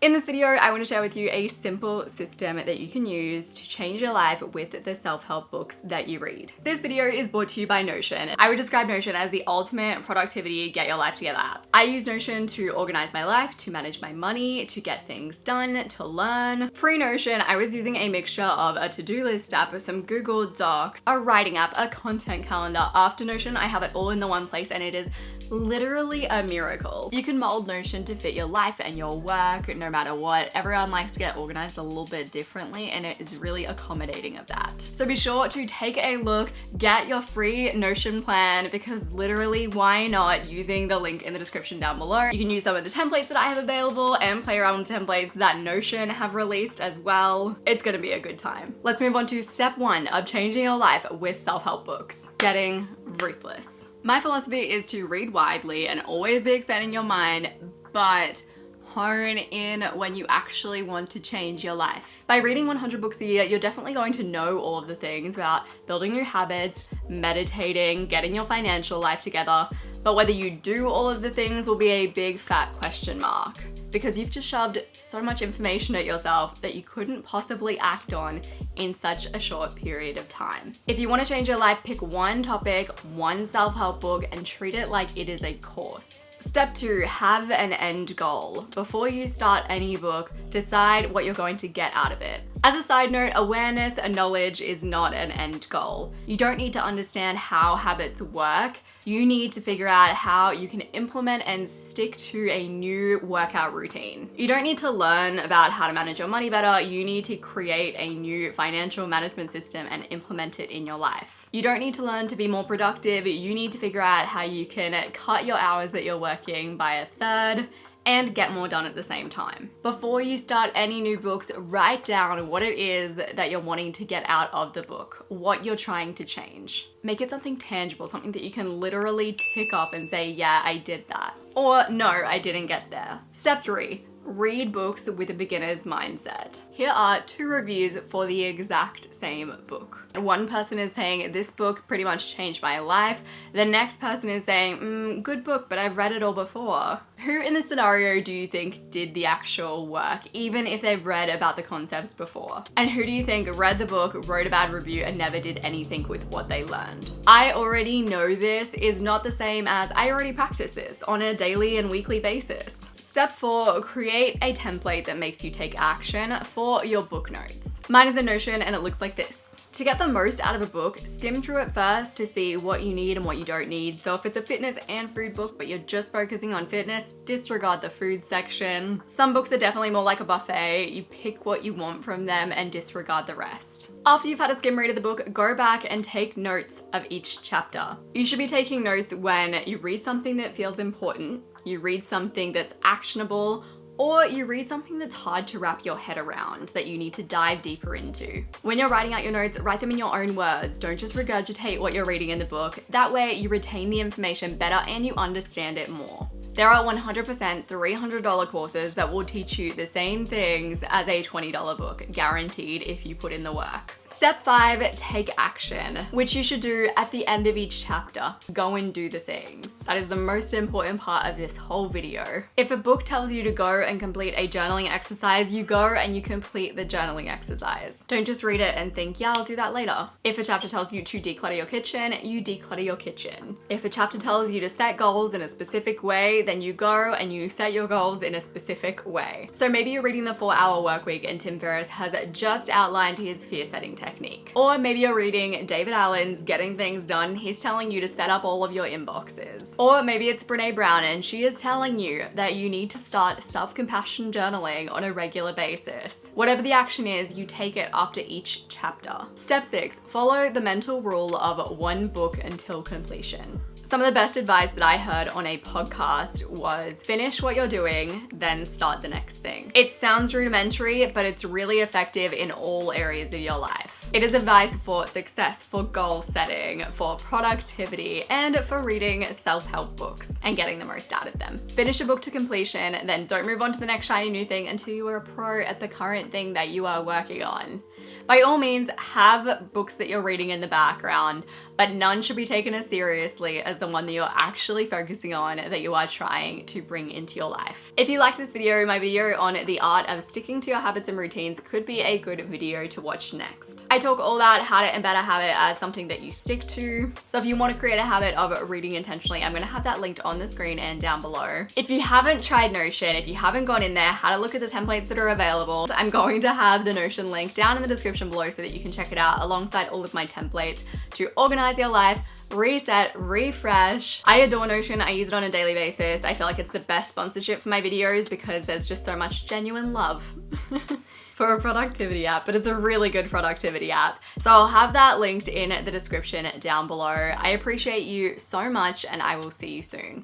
In this video, I want to share with you a simple system that you can use to change your life with the self-help books that you read. This video is brought to you by Notion. I would describe Notion as the ultimate productivity get your life together app. I use Notion to organize my life, to manage my money, to get things done, to learn. Pre-Notion, I was using a mixture of a to-do list app, some Google Docs, a writing app, a content calendar. After Notion, I have it all in the one place and it is literally a miracle. You can mold Notion to fit your life and your work no matter what. Everyone likes to get organized a little bit differently and it is really accommodating of that. So be sure to take a look, get your free Notion plan, because literally why not, using the link in the description down below. You can use some of the templates that I have available and play around with templates that Notion have released as well. It's gonna be a good time. Let's move on to step 1 of changing your life with self-help books: getting ruthless. My philosophy is to read widely and always be expanding your mind, but hone in when you actually want to change your life. By reading 100 books a year, you're definitely going to know all of the things about building new habits, meditating, getting your financial life together, but whether you do all of the things will be a big fat question mark, because you've just shoved so much information at yourself that you couldn't possibly act on in such a short period of time. If you want to change your life, pick one topic, one self-help book, and treat it like it is a course. Step 2, have an end goal. Before you start any book, decide what you're going to get out of it. As a side note, awareness and knowledge is not an end goal. You don't need to understand how habits work. You need to figure out how you can implement and stick to a new workout routine. You don't need to learn about how to manage your money better. You need to create a new financial management system and implement it in your life. You don't need to learn to be more productive. You need to figure out how you can cut your hours that you're working by a third and get more done at the same time. Before you start any new books, write down what it is that you're wanting to get out of the book, what you're trying to change. Make it something tangible, something that you can literally tick off and say, yeah, I did that. Or no, I didn't get there. Step 3. Read books with a beginner's mindset. Here are 2 reviews for the exact same book. One person is saying, this book pretty much changed my life. The next person is saying, good book, but I've read it all before. Who in this scenario do you think did the actual work, even if they've read about the concepts before? And who do you think read the book, wrote a bad review, and never did anything with what they learned? I already know this is not the same as I already practice this on a daily and weekly basis. Step 4, create a template that makes you take action for your book notes. Mine is in Notion and it looks like this. To get the most out of a book, skim through it first to see what you need and what you don't need. So if it's a fitness and food book, but you're just focusing on fitness, disregard the food section. Some books are definitely more like a buffet. You pick what you want from them and disregard the rest. After you've had a skim read of the book, go back and take notes of each chapter. You should be taking notes when you read something that feels important, you read something that's actionable, or you read something that's hard to wrap your head around that you need to dive deeper into. When you're writing out your notes, write them in your own words. Don't just regurgitate what you're reading in the book. That way you retain the information better and you understand it more. There are 100% $300 courses that will teach you the same things as a $20 book, guaranteed if you put in the work. Step 5, take action, which you should do at the end of each chapter. Go and do the things. That is the most important part of this whole video. If a book tells you to go and complete a journaling exercise, you go and you complete the journaling exercise. Don't just read it and think, yeah, I'll do that later. If a chapter tells you to declutter your kitchen, you declutter your kitchen. If a chapter tells you to set goals in a specific way, then you go and you set your goals in a specific way. So maybe you're reading the 4-Hour Workweek and Tim Ferriss has just outlined his fear setting technique. Or maybe you're reading David Allen's Getting Things Done. He's telling you to set up all of your inboxes. Or maybe it's Brene Brown and she is telling you that you need to start self-compassion journaling on a regular basis. Whatever the action is, you take it after each chapter. Step 6, follow the mental rule of 1 book until completion. Some of the best advice that I heard on a podcast was finish what you're doing, then start the next thing. It sounds rudimentary, but it's really effective in all areas of your life. It is advice for success, for goal setting, for productivity, and for reading self-help books and getting the most out of them. Finish a book to completion, then don't move on to the next shiny new thing until you are a pro at the current thing that you are working on. By all means, have books that you're reading in the background, but none should be taken as seriously as the one that you're actually focusing on, that you are trying to bring into your life. If you liked this video, my video on the art of sticking to your habits and routines could be a good video to watch next. I talk all about how to embed a habit as something that you stick to. So if you want to create a habit of reading intentionally, I'm going to have that linked on the screen and down below. If you haven't tried Notion, if you haven't gone in there, had a look at the templates that are available, I'm going to have the Notion link down in the description below so that you can check it out alongside all of my templates to organize your life, reset, refresh. I adore Notion. I use it on a daily basis. I feel like it's the best sponsorship for my videos because there's just so much genuine love for a productivity app, but it's a really good productivity app. So I'll have that linked in the description down below. I appreciate you so much and I will see you soon.